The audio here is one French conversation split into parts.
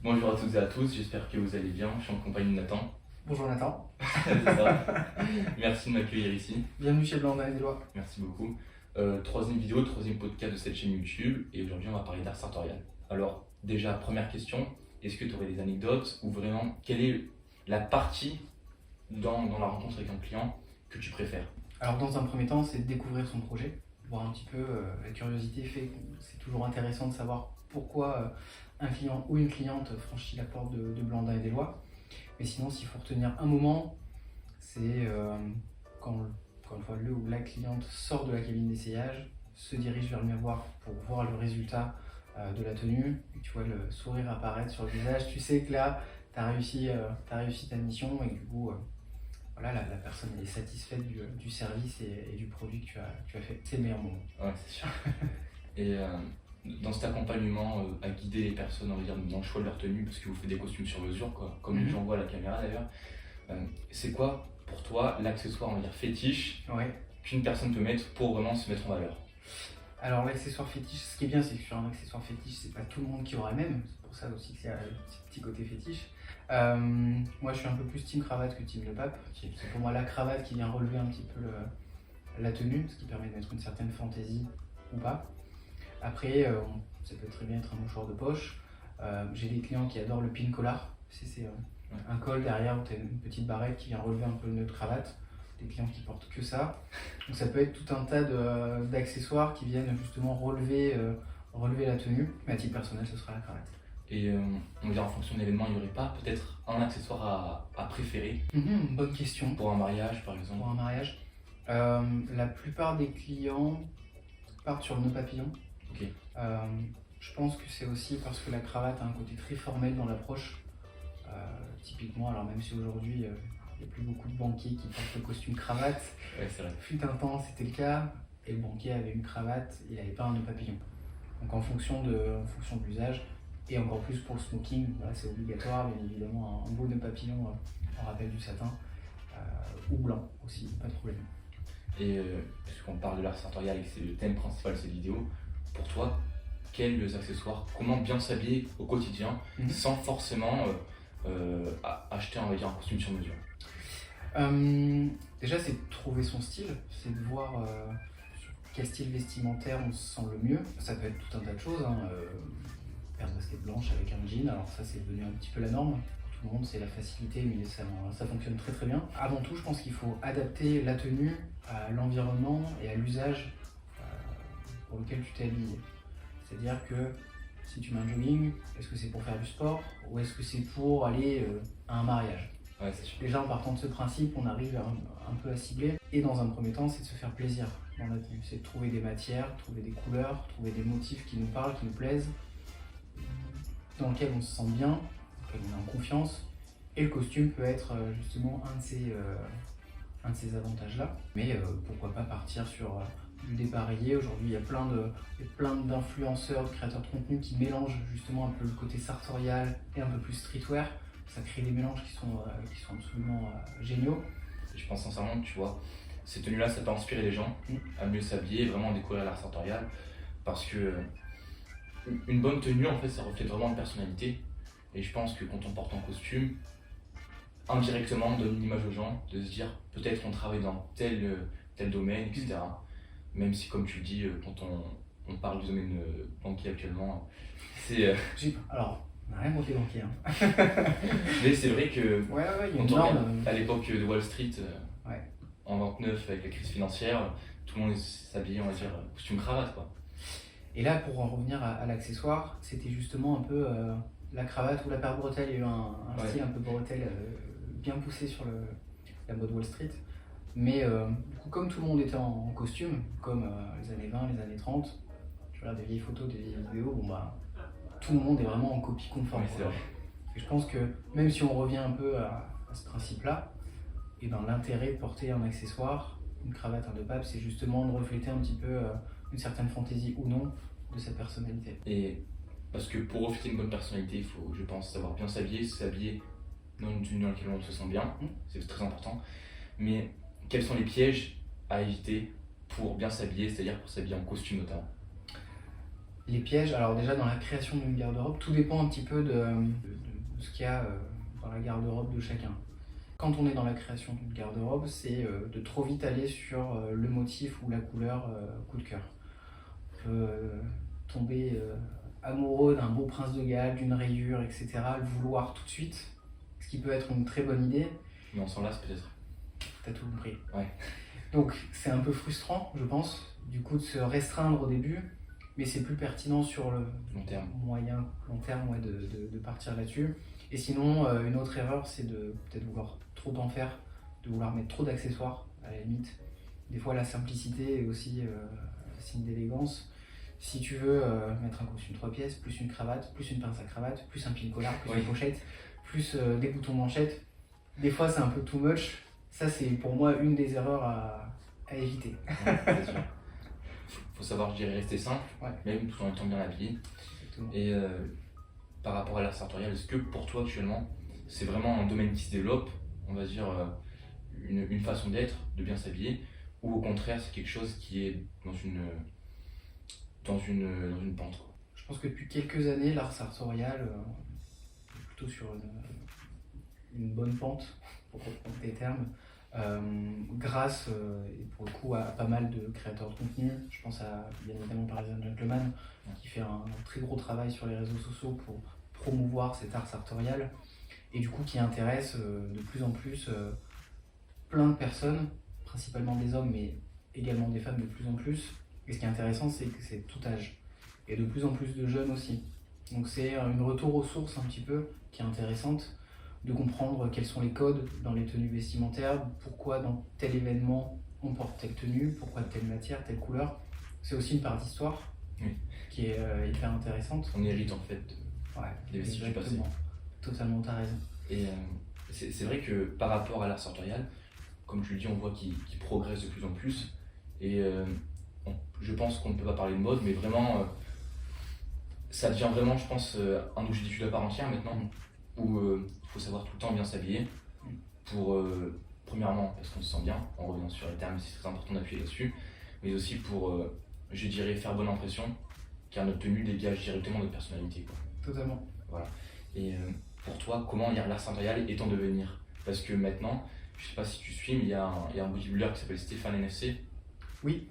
Bonjour à toutes et à tous, j'espère que vous allez bien. Je suis en compagnie de Nathan. Bonjour Nathan, C'est ça. Merci de m'accueillir ici. bienvenue chez Blanc-Neige des Lois. Merci beaucoup. Troisième vidéo, troisième podcast de cette chaîne YouTube. Et aujourd'hui, on va parler d'art sartorial. Alors, déjà, première question, est-ce que tu aurais des anecdotes ou vraiment, quelle est la partie dans la rencontre avec un client que tu préfères? Alors dans un premier temps, c'est de découvrir son projet, voir un petit peu, la curiosité fait que c'est toujours intéressant de savoir pourquoi un client ou une cliente franchit la porte de Blanc-Neige des Lois. Mais sinon, s'il faut retenir un moment, c'est quand, encore une fois, le ou la cliente sort de la cabine d'essayage, se dirige vers le miroir pour voir le résultat de la tenue, et tu vois le sourire apparaître sur le visage, tu sais que là, tu as réussi ta mission et du coup, voilà, la personne elle est satisfaite du service et du produit que tu as fait. C'est le meilleur moment. Ouais, c'est sûr. Et dans cet accompagnement à guider les personnes, on va dire, dans le choix de leur tenue, parce que vous faites des costumes sur mesure, quoi, comme les gens voient à la caméra d'ailleurs, c'est quoi pour toi l'accessoire, on va dire, fétiche Ouais. qu'une personne peut mettre pour vraiment se mettre en valeur? Alors l'accessoire fétiche, ce qui est bien, c'est que sur un accessoire fétiche, c'est pas tout le monde qui aura le même. C'est pour ça aussi que c'est un petit côté fétiche. Moi, je suis un peu plus team cravate que team le pape. C'est pour moi la cravate qui vient relever un petit peu la tenue, ce qui permet de mettre une certaine fantaisie ou pas. Après, ça peut très bien être un mouchoir de poche. J'ai des clients qui adorent le pin collar. C'est un col derrière où tu as une petite barrette qui vient relever un peu le nœud de cravate. Des clients qui portent que ça. Donc ça peut être tout un tas d'accessoires qui viennent justement relever la tenue. Mais à titre personnel, ce sera la cravate. Et on va dire en fonction de l'événement, il n'y aurait pas peut-être un accessoire à préférer Bonne question. pour un mariage par exemple? Pour un mariage, la plupart des clients partent sur le nœud papillon. Ok. Je pense que c'est aussi parce que la cravate a un côté très formel dans l'approche. Typiquement, alors même si aujourd'hui il n'y a plus beaucoup de banquiers qui portent le costume cravate, Ouais, c'est vrai. fut un temps c'était le cas, et le banquier avait une cravate, il n'avait pas un nœud papillon. Donc en fonction de l'usage, et encore plus pour le smoking, voilà, c'est obligatoire, bien évidemment un beau nœud papillon en rappel du satin, ou blanc aussi, pas de problème. Et puisqu'on parle de l'art sartorial et que c'est le thème principal de cette vidéo, pour toi, quels accessoires, comment bien s'habiller au quotidien sans forcément acheter, on va dire, un costume sur mesure? Déjà, c'est de trouver son style, c'est de voir sur quel style vestimentaire on se sent le mieux. Ça peut être tout un tas de choses, hein, paire de baskets blanches avec un jean, alors ça c'est devenu un petit peu la norme. Pour tout le monde, c'est la facilité, mais ça fonctionne très très bien. Avant tout, je pense qu'il faut adapter la tenue à l'environnement et à l'usage pour lequel tu t'es habillé. C'est-à-dire que si tu mets un jogging, est-ce que c'est pour faire du sport ou est-ce que c'est pour aller à un mariage? Ouais, c'est sûr. Déjà en partant de ce principe, on arrive un peu à cibler. Et dans un premier temps, c'est de se faire plaisir dans la tenue. C'est de trouver des matières, trouver des couleurs, trouver des motifs qui nous parlent, qui nous plaisent, dans lesquels on se sent bien, dans lesquels on est en confiance. Et le costume peut être justement un de ces avantages-là. Mais pourquoi pas partir sur du dépareillé. Aujourd'hui, il y a plein d'influenceurs, de créateurs de contenu qui mélangent justement un peu le côté sartorial et un peu plus streetwear. Ça crée des mélanges qui sont absolument géniaux. Et je pense sincèrement que tu vois, ces tenues-là, ça peut inspirer les gens à mieux s'habiller et vraiment découvrir l'art sartorial. Parce que une bonne tenue, en fait, ça reflète vraiment une personnalité. Et je pense que quand on porte un costume, indirectement, on donne une image aux gens de se dire peut-être on travaille dans tel domaine, etc. Même si, comme tu le dis, quand on parle du domaine banquier actuellement, c'est. Alors, on n'a rien contre les banquiers. Hein. Mais c'est vrai que Ouais, il y a quand une on norme. regarde à l'époque de Wall Street, Ouais. en 29 avec la crise financière, tout le monde s'habillait, on va dire, costume cravate, quoi. Et là, pour en revenir à l'accessoire, c'était justement un peu la cravate ou la paire bretelle. Il y a eu un style un peu bretelle bien poussé sur la mode Wall Street. Mais du coup, comme tout le monde était en costume, comme les années 20, les années 30, je regarde des vieilles photos, des vieilles vidéos, bon bah, tout le monde est vraiment en copie conforme. Ouais, c'est vrai. Et je pense que même si on revient un peu à ce principe-là, et ben, l'intérêt de porter un accessoire, une cravate, un nœud pape, c'est justement de refléter un petit peu une certaine fantaisie ou non de cette personnalité. Et parce que pour refléter une bonne personnalité, il faut, je pense, savoir bien s'habiller dans une tenue dans laquelle on se sent bien, c'est très important. Mais quels sont les pièges à éviter pour bien s'habiller, c'est-à-dire pour s'habiller en costume notamment? Les pièges, alors déjà dans la création d'une garde-robe, tout dépend un petit peu de ce qu'il y a dans la garde-robe de chacun. Quand on est dans la création d'une garde-robe, c'est de trop vite aller sur le motif ou la couleur coup de cœur. On peut tomber amoureux d'un beau prince de Galles, d'une rayure, etc., le vouloir tout de suite, ce qui peut être une très bonne idée. Mais on s'en lasse peut-être. T'as tout compris. Ouais. Donc c'est un peu frustrant, je pense, du coup de se restreindre au début, mais c'est plus pertinent sur le Long terme. moyen, long terme, ouais, de partir là-dessus. Et sinon, une autre erreur, c'est de peut-être vouloir trop en faire, de vouloir mettre trop d'accessoires, à la limite. Des fois, la simplicité est aussi signe d'élégance. Si tu veux mettre un costume 3 pièces, plus une cravate, plus une pince à cravate, plus un pin-collar, plus Oui. une pochette, plus des boutons manchettes, des fois c'est un peu too much. Ça, c'est pour moi une des erreurs à éviter. Ouais, c'est sûr. Faut savoir, je dirais, rester simple, Ouais. même tout en étant bien habillé. Exactement. Et par rapport à l'art sartorial, est-ce que pour toi actuellement, c'est vraiment un domaine qui se développe, on va dire une façon d'être, de bien s'habiller, ou au contraire c'est quelque chose qui est dans une pente quoi. Je pense que depuis quelques années, l'art sartorial est plutôt sur une bonne pente, pour reprendre tes termes, grâce, et pour le coup, à pas mal de créateurs de contenu. Je pense à, bien évidemment, Parisian Gentleman, qui fait un très gros travail sur les réseaux sociaux pour promouvoir cet art sartorial, et du coup qui intéresse de plus en plus plein de personnes, principalement des hommes, mais également des femmes de plus en plus. Et ce qui est intéressant, c'est que c'est tout âge, et de plus en plus de jeunes aussi. Donc c'est une retour aux sources un petit peu, qui est intéressante, de comprendre quels sont les codes dans les tenues vestimentaires, pourquoi dans tel événement on porte telle tenue, pourquoi telle matière, telle couleur. C'est aussi une part d'histoire qui est hyper intéressante. On hérite en fait Ouais, des vestiges du passé. exactement. Totalement, t'as raison. Et c'est vrai que par rapport à l'art sartorial, comme tu le dis, on voit qu'il progresse de plus en plus. Et je pense qu'on ne peut pas parler de mode, mais vraiment, ça devient vraiment, je pense, un objet d'étude à part entière maintenant, où il faut savoir tout le temps bien s'habiller, pour, premièrement, parce qu'on se sent bien, en revenant sur les termes, c'est très important d'appuyer là-dessus, mais aussi pour, je dirais, faire bonne impression, car notre tenue dégage directement notre personnalité, quoi. Totalement. Voilà. Et pour toi, comment l'art sartorial est en devenir? Parce que maintenant, je sais pas si tu suis, mais il y a un bodybuilder qui s'appelle Stéphane NFC. Oui.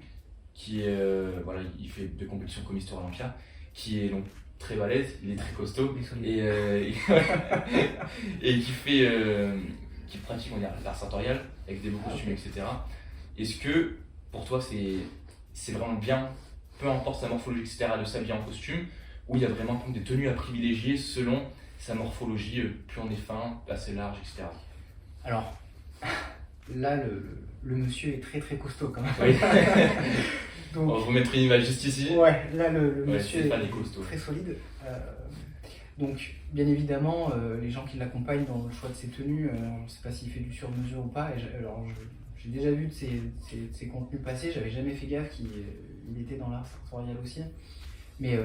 Qui est, voilà, il fait des compétitions comme Mister Olympia, qui est donc très balèze, il est très costaud, et qui pratique, on va dire, l'art sartorial, avec des beaux costumes, etc. Est-ce que, pour toi, c'est vraiment bien, peu importe sa morphologie, etc., de s'habiller en costume, ou il y a vraiment des tenues à privilégier selon sa morphologie, plus on est fin, assez large, etc. Alors, là, le monsieur est très très costaud quand même. Oui. Donc, On va vous mettre une image juste ici. ouais, là le Ouais, monsieur Stéphane est est costaud. très solide. Donc, bien évidemment, les gens qui l'accompagnent dans le choix de ses tenues, je ne sais pas s'il fait du sur-mesure ou pas. J'ai déjà vu de ses contenus passer, j'avais jamais fait gaffe qu'il était dans l'art sartorial aussi. Mais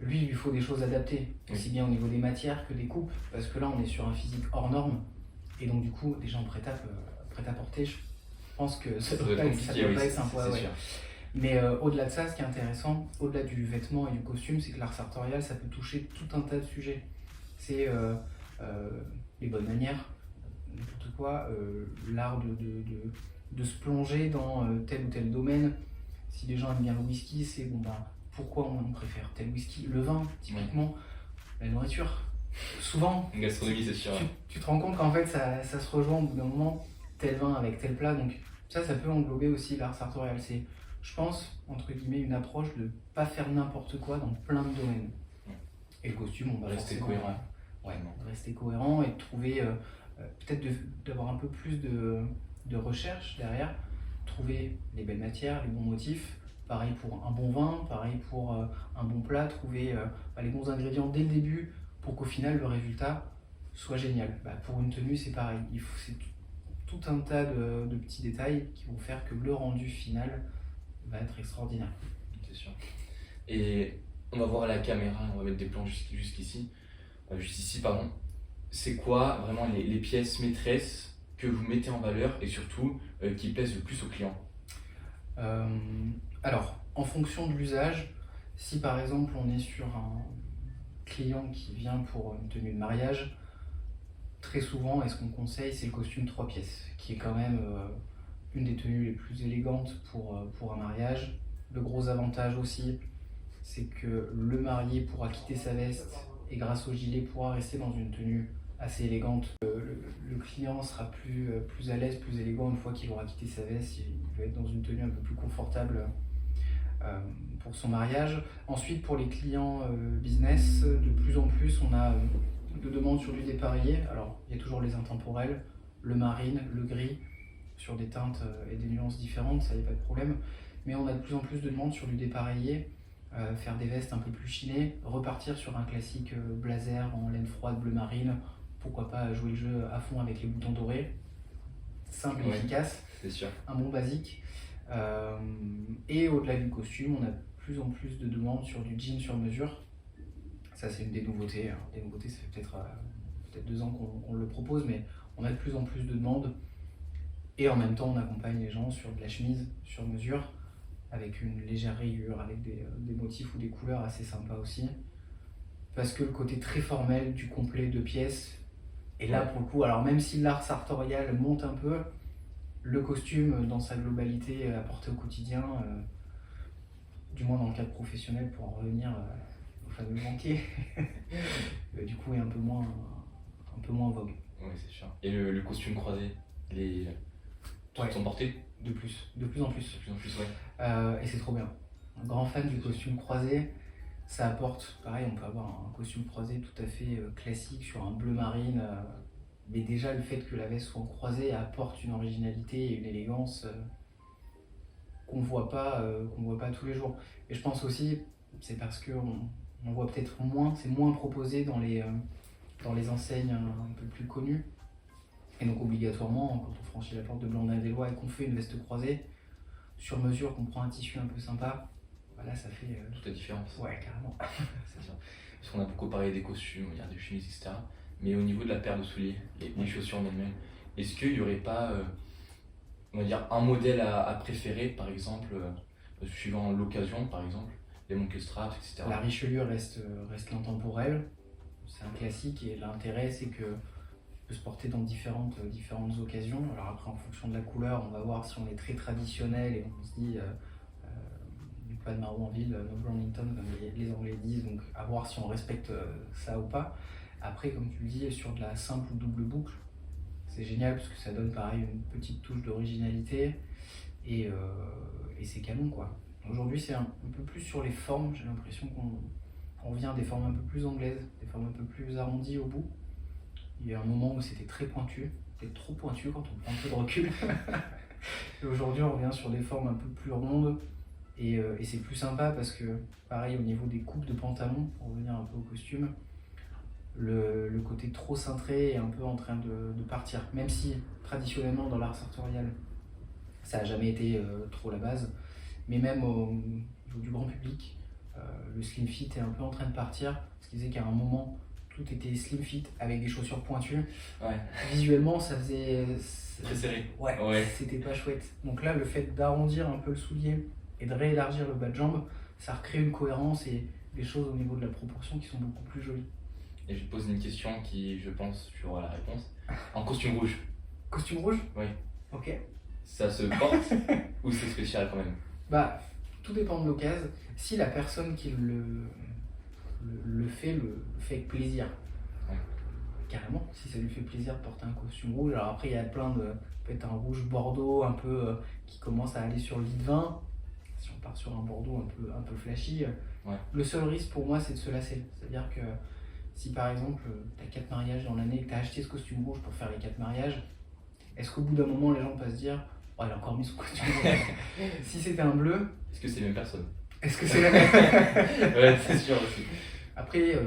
lui, il lui faut des choses adaptées, aussi bien au niveau des matières que des coupes, parce que là, on est sur un physique hors norme. Et donc, du coup, des gens prêts à porter, je pense que ça doit pas être sympa. C'est Ouais. sûr. Mais au-delà de ça, ce qui est intéressant, au-delà du vêtement et du costume, c'est que l'art sartorial, ça peut toucher tout un tas de sujets. C'est les bonnes manières, n'importe quoi, l'art de se plonger dans tel ou tel domaine. Si les gens aiment bien le whisky, c'est bon, bah, pourquoi on préfère tel whisky. Le vin, typiquement, la nourriture. Souvent, Une gastronomie, c'est sûr. tu te rends compte qu'en fait, ça se rejoint au bout d'un moment, tel vin avec tel plat. Donc ça peut englober aussi l'art sartorial. C'est, je pense, entre guillemets, une approche de ne pas faire n'importe quoi dans plein de domaines. Et le costume, on va rester cohérent. Ouais, de rester cohérent et de trouver, peut-être d'avoir un peu plus de recherche derrière, trouver les belles matières, les bons motifs. Pareil pour un bon vin, pareil pour un bon plat, trouver les bons ingrédients dès le début pour qu'au final le résultat soit génial. Pour une tenue, c'est pareil. C'est tout un tas de petits détails qui vont faire que le rendu final va être extraordinaire. C'est sûr. Et on va voir à la caméra, on va mettre des plans jusqu'ici. Juste ici, pardon. C'est quoi vraiment les pièces maîtresses que vous mettez en valeur et surtout qui plaisent le plus aux clients? Alors, en fonction de l'usage, Si par exemple on est sur un client qui vient pour une tenue de mariage, très souvent, et ce qu'on conseille, c'est le costume 3 pièces, qui est quand même une des tenues les plus élégantes pour un mariage. Le gros avantage aussi, c'est que le marié pourra quitter sa veste et grâce au gilet pourra rester dans une tenue assez élégante. Le client sera plus à l'aise, plus élégant une fois qu'il aura quitté sa veste. Il va être dans une tenue un peu plus confortable pour son mariage. Ensuite, pour les clients business, de plus en plus, on a de demandes sur du dépareillé. Alors, il y a toujours les intemporels, le marine, le gris, sur des teintes et des nuances différentes, ça n'y a pas de problème. Mais on a de plus en plus de demandes sur du dépareillé, faire des vestes un peu plus chinées, repartir sur un classique blazer en laine froide bleu marine, pourquoi pas jouer le jeu à fond avec les boutons dorés, simple et efficace, c'est sûr. Un bon basique. Et au-delà du costume, on a de plus en plus de demandes sur du jean sur mesure. Ça, c'est une des nouveautés. Alors, des nouveautés, ça fait peut-être 2 ans qu'on le propose, mais on a de plus en plus de demandes. Et en même temps, on accompagne les gens sur de la chemise sur mesure, avec une légère rayure, avec des motifs ou des couleurs assez sympas aussi. Parce que le côté très formel du complet de pièces, et là pour le coup, alors même si l'art sartorial monte un peu, le costume dans sa globalité apporté au quotidien, du moins dans le cadre professionnel pour en revenir au fameux banquier, du coup est un peu moins en vogue. Oui, c'est sûr. Et le costume croisé, toutes sont portés de plus en plus. De plus en plus, ouais. Et c'est trop bien. Un grand fan du costume croisé, ça apporte, pareil, on peut avoir un costume croisé tout à fait classique sur un bleu marine, mais déjà le fait que la veste soit croisée apporte une originalité et une élégance qu'on voit pas tous les jours. Et je pense aussi, c'est parce qu'on voit peut-être moins, c'est moins proposé dans les enseignes un peu plus connues. Et donc obligatoirement, quand on franchit la porte de Blandin-des-Lois et qu'on fait une veste croisée, sur mesure, qu'on prend un tissu un peu sympa, voilà, ça fait... toute la différence. Ouais, carrément. C'est ça. Parce qu'on a beaucoup parlé des costumes, des chemises, etc. Mais au niveau de la paire de souliers, les chaussures en elles-mêmes, est-ce qu'il n'y aurait pas, on va dire, un modèle à préférer, par exemple, suivant l'occasion, par exemple, les monkey straps, etc. La Richelieu reste l'intemporel, c'est un classique et l'intérêt c'est que peut se porter dans différentes occasions. Alors après, en fonction de la couleur, on va voir si on est très traditionnel et on se dit pas de Marois-en-Ville, no Brownington comme les Anglais disent, donc à voir si on respecte ça ou pas. Après, comme tu le dis, sur de la simple ou double boucle, c'est génial parce que ça donne pareil une petite touche d'originalité et c'est canon quoi. Aujourd'hui, c'est un peu plus sur les formes, j'ai l'impression qu'on vient des formes un peu plus anglaises, des formes un peu plus arrondies au bout. Il y a un moment où c'était très pointu, peut-être trop pointu quand on prend un peu de recul. Et aujourd'hui, on revient sur des formes un peu plus rondes et c'est plus sympa parce que, pareil, au niveau des coupes de pantalon, pour revenir un peu au costume, le côté trop cintré est un peu en train de partir. Même si, traditionnellement, dans l'art sartorial, ça n'a jamais été trop la base, mais même au niveau du grand public, le slim fit est un peu en train de partir, ce qui faisait qu'à un moment, tout était slim fit avec des chaussures pointues. Ouais. Visuellement, ça faisait... Très serré. Ouais, c'était pas chouette. Donc là, le fait d'arrondir un peu le soulier et de réélargir le bas de jambe, ça recrée une cohérence et des choses au niveau de la proportion qui sont beaucoup plus jolies. Et je vais te poser une question qui, je pense, tu auras la réponse. En costume rouge. Costume rouge ? Oui. Ok. Ça se porte ou c'est spécial quand même ? Bah, tout dépend de l'occasion. Si la personne qui le fait avec plaisir. Ouais. Carrément, si ça lui fait plaisir de porter un costume rouge. Alors après, il y a plein de... peut-être un rouge bordeaux un peu qui commence à aller sur le lit de vin. Si on part sur un bordeaux un peu flashy. Ouais. Le seul risque pour moi, c'est de se lasser. C'est-à-dire que si par exemple, tu as 4 mariages dans l'année et que tu as acheté ce costume rouge pour faire les 4 mariages, est-ce qu'au bout d'un moment, les gens peuvent se dire « Oh, il a encore mis son costume rouge ». Si c'était un bleu... Est-ce que c'est les mêmes personnes ? Est-ce que c'est la même ? Ouais, c'est sûr aussi. Après,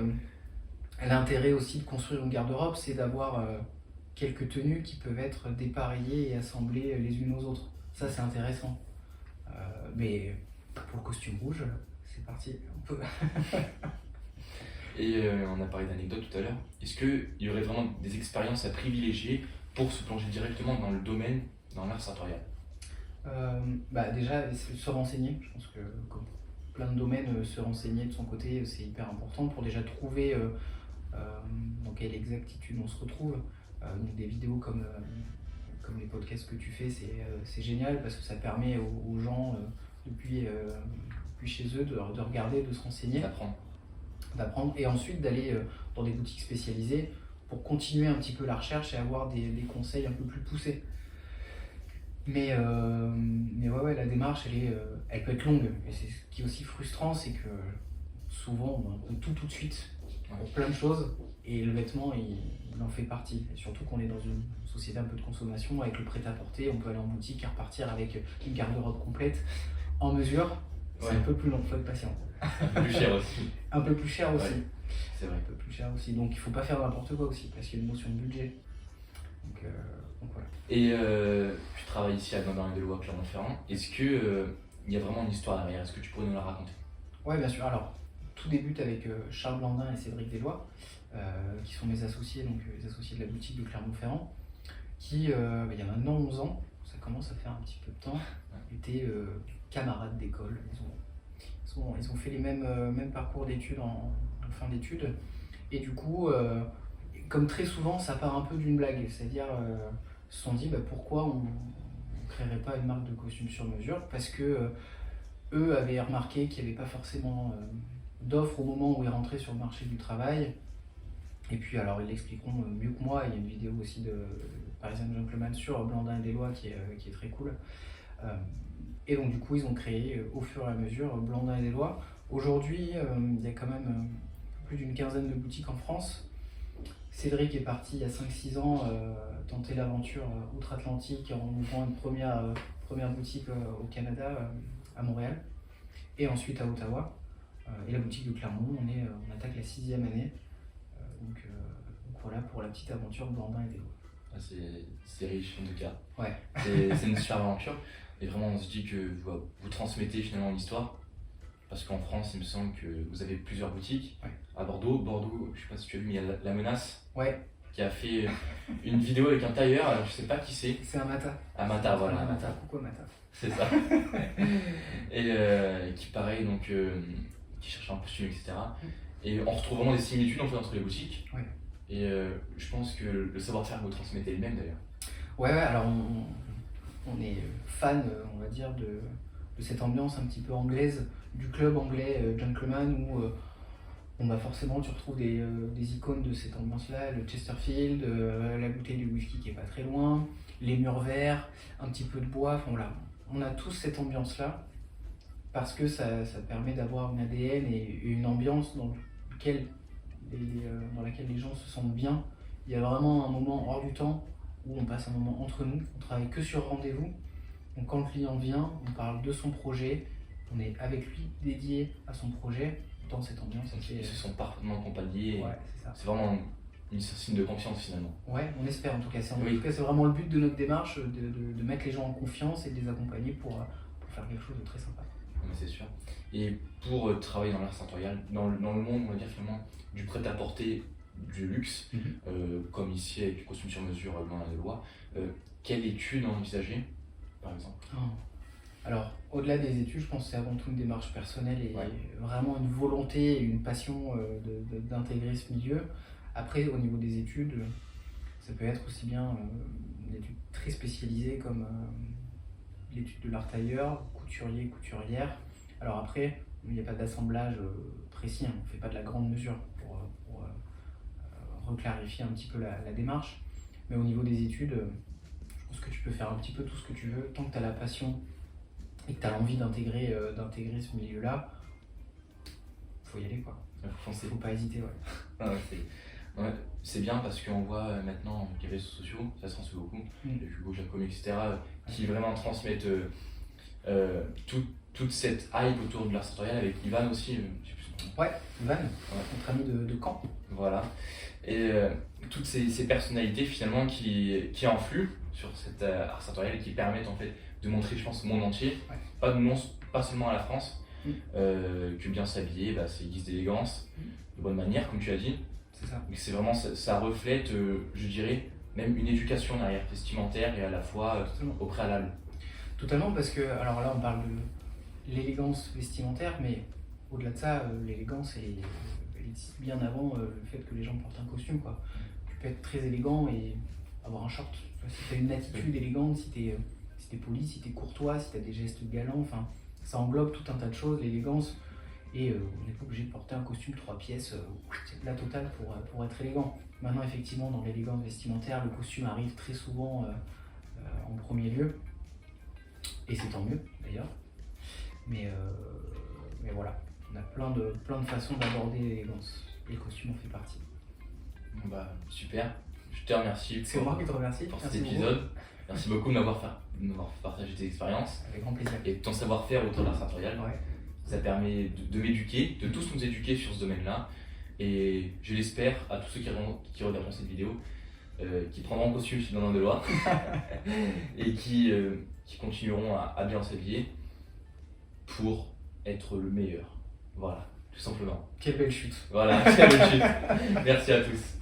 l'intérêt aussi de construire une garde-robe, c'est d'avoir quelques tenues qui peuvent être dépareillées et assemblées les unes aux autres. Ça, c'est intéressant. Mais pour le costume rouge, c'est parti. On peut... Et on a parlé d'anecdotes tout à l'heure. Est-ce qu'il y aurait vraiment des expériences à privilégier pour se plonger directement dans le domaine, dans l'art sartorial ? Déjà, se renseigner. Je pense que plein de domaines, se renseigner de son côté, c'est hyper important pour déjà trouver dans quelle exactitude on se retrouve. Donc des vidéos comme les podcasts que tu fais, c'est génial parce que ça permet aux gens depuis chez eux de regarder, de se renseigner, d'apprendre et ensuite d'aller dans des boutiques spécialisées pour continuer un petit peu la recherche et avoir des conseils un peu plus poussés. Mais ouais, la démarche, elle peut être longue. Et c'est ce qui est aussi frustrant, c'est que souvent on veut tout de suite pour plein de choses et le vêtement il en fait partie. Et surtout qu'on est dans une société un peu de consommation avec le prêt-à-porter, on peut aller en boutique et repartir avec une garde-robe complète en mesure. C'est un peu plus long, il faut être patient. Un peu plus cher aussi. Un peu plus cher aussi. Ouais, c'est vrai. Un peu plus cher aussi. Donc il faut pas faire n'importe quoi aussi parce qu'il y a une notion de budget. Donc voilà. Et tu travailles ici à Blandin-et-Deloye, Clermont-Ferrand. Est-ce que il y a vraiment une histoire derrière? Est-ce que tu pourrais nous la raconter? Ouais, bien sûr. Alors, tout débute avec Charles Blandin et Cédric Deloye, qui sont mes associés, donc les associés de la boutique de Clermont-Ferrand, qui, il y a maintenant 11 ans, ça commence à faire un petit peu de temps, étaient camarades d'école. Ils ont fait les mêmes parcours d'études en fin d'études. Et du coup, comme très souvent, ça part un peu d'une blague. C'est-à-dire, ils se sont dit pourquoi on ne créerait pas une marque de costumes sur mesure, parce que eux avaient remarqué qu'il n'y avait pas forcément d'offres au moment où ils rentraient sur le marché du travail. Et puis alors ils l'expliqueront mieux que moi, il y a une vidéo aussi de Parisian Gentleman sur Blandin-et-Deloye qui est très cool. Et donc du coup ils ont créé au fur et à mesure Blandin-et-Deloye. Aujourd'hui il y a quand même plus d'une quinzaine de boutiques en France. Cédric est parti il y a 5-6 ans tenter l'aventure outre-Atlantique en ouvrant une première boutique au Canada, à Montréal, et ensuite à Ottawa. Et la boutique de Clermont, on attaque la 6e année. Donc voilà pour la petite aventure Blandin-et-Deloye. C'est riche en tout cas. Ouais. C'est une super aventure. Et vraiment, on se dit que vous transmettez finalement l'histoire. Parce qu'en France, il me semble que vous avez plusieurs boutiques. Ouais. À Bordeaux, je sais pas si tu as vu, mais il y a La Menace. Ouais. Qui a fait une vidéo avec un tailleur, je sais pas qui c'est. C'est Amata. Amata, voilà. Amata. Pourquoi Amata? C'est ça. Et qui pareil, donc qui cherche un costume, etc. Et on retrouve vraiment des similitudes en fait entre les boutiques. Ouais. Et je pense que le savoir-faire que vous transmettez est le même d'ailleurs. Ouais, alors on est fan, on va dire, de cette ambiance un petit peu anglaise, du club anglais Gentleman où forcément tu retrouves des icônes de cette ambiance-là, le Chesterfield, la bouteille de whisky qui est pas très loin, les murs verts, un petit peu de bois, enfin voilà. On a tous cette ambiance-là parce que ça permet d'avoir une ADN et une ambiance dans laquelle les gens se sentent bien. Il y a vraiment un moment hors du temps où on passe un moment entre nous, on travaille que sur rendez-vous. Donc quand le client vient, on parle de son projet, on est avec lui dédié à son projet dans cette ambiance. Ils se sont parfaitement accompagnés. Ouais, c'est ça. C'est vraiment une signe de confiance finalement. Ouais, on espère en tout cas. En tout cas, c'est vraiment le but de notre démarche, de mettre les gens en confiance et de les accompagner pour faire quelque chose de très sympa. Mais c'est sûr. Et pour travailler dans l'art sartorial, dans le monde, on va dire finalement, du prêt-à-porter, du luxe, comme ici avec du costume sur mesure Blandin-et-Deloye, quelle étude envisager par exemple? Alors, au-delà des études, je pense que c'est avant tout une démarche personnelle et vraiment une volonté et une passion d'intégrer ce milieu. Après, au niveau des études, ça peut être aussi bien une étude très spécialisée comme l'étude de l'art tailleur, couturier, couturière. Alors après, il n'y a pas d'assemblage précis, on ne fait pas de la grande mesure pour reclarifier un petit peu la démarche. Mais au niveau des études, je pense que tu peux faire un petit peu tout ce que tu veux, tant que tu as la passion et que tu as l'envie d'intégrer ce milieu-là, il faut y aller quoi. Il faut pas hésiter. C'est bien parce qu'on voit maintenant les réseaux sociaux, ça se transmet beaucoup, les Hugo Jacomet, etc., qui vraiment transmettent toute cette hype autour de l'art sartorial avec Ivan aussi. Je sais plus son nom. Ouais, Ivan, notre ami de Caen. Voilà. Et toutes ces personnalités finalement qui influent sur cet art sartorial et qui permettent en fait de montrer, je pense, au monde entier, pas seulement à la France, que bien s'habiller, c'est guise d'élégance, de bonne manière, comme tu as dit. C'est ça. C'est vraiment, ça reflète, je dirais, même une éducation derrière, vestimentaire et à la fois au préalable. Totalement, parce que, alors là, on parle l'élégance vestimentaire, mais au-delà de ça, l'élégance, elle existe bien avant le fait que les gens portent un costume, quoi. Tu peux être très élégant et avoir un short. Tu vois, si tu as une attitude élégante, si tu es poli, si tu es courtois, si tu as des gestes galants, enfin, ça englobe tout un tas de choses, l'élégance. Et on n'est pas obligé de porter un costume 3 pièces, la totale pour être élégant. Maintenant, effectivement, dans l'élégance vestimentaire, le costume arrive très souvent en premier lieu. Et c'est tant mieux, d'ailleurs. Mais voilà, on a plein de façons d'aborder l'élégance. Et le costume en fait partie. Bon bah, super. Je te remercie C'est moi qui te remercie pour cet Merci épisode. beaucoup. Merci beaucoup de m'avoir partagé tes expériences Avec grand plaisir. et ton savoir-faire autour de l'art sartorial. Ouais. Ça permet de m'éduquer, de tous nous éduquer sur ce domaine-là. Et je l'espère à tous ceux qui regarderont cette vidéo, qui prendront costume chez Donnant de Loire et qui continueront à bien s'habiller pour être le meilleur. Voilà, tout simplement. Quelle belle chute. Voilà, c'est la chute. Merci à tous.